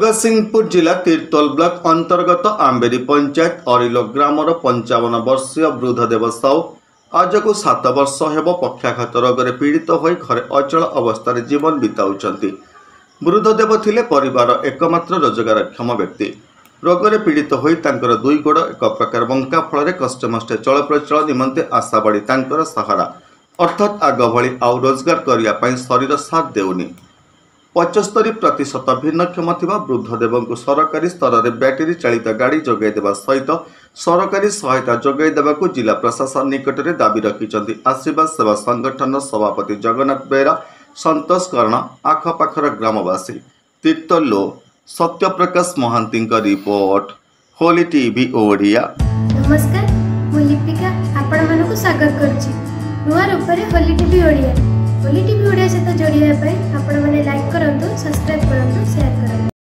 जगतसिंहपुर जिला तीर्तोल ब्लॉक अंतर्गत आंबेरी पंचायत अरिलो ग्रामर 55 वर्षीय वृद्धदेव साहू आज को 7 वर्ष हेब पक्षाघात रोग पीड़ित हो घरे अचल अवस्था जीवन बिताउछंती। वृद्धदेव थिले परिवार एकमात्र रोजगारक्षम व्यक्ति। रोगरे पीड़ित होई तांकर दुई गोड़ एक प्रकार बंका फल कष्टमष्टे चलप्रचल निमंते आशा बाड़ी तांकर सहारा अर्थात आग भली आउ रोजगार करने शरीर साथ देउनी। 75% भिन्नक्षम थिबा वृद्धदेव को सरकारी स्तर में बैटेरी चालित गाड़ी जोगाई देवा सहित सरकारी सहायता जोगाई देवाकू जिला प्रशासन निकट में दाबी रखिंट आशीर्वाद सेवा संगठन सभापति जगन्नाथ बेहरा, संतोष कर्ण, आखपाखर ग्रामवासी। तीर्तोल सत्यप्रकाश महांती रिपोर्ट, होली टीवी ओडिया। नमस्कार, मु लिपिका आपण मानक स्वागत करुच्ची नुआ रूपरे होली टीवी ओडिया। होली टीवी ओडिया सहित जोड़िया आपण मैंने लाइक करंतु, सब्सक्राइब करंतु, शेयर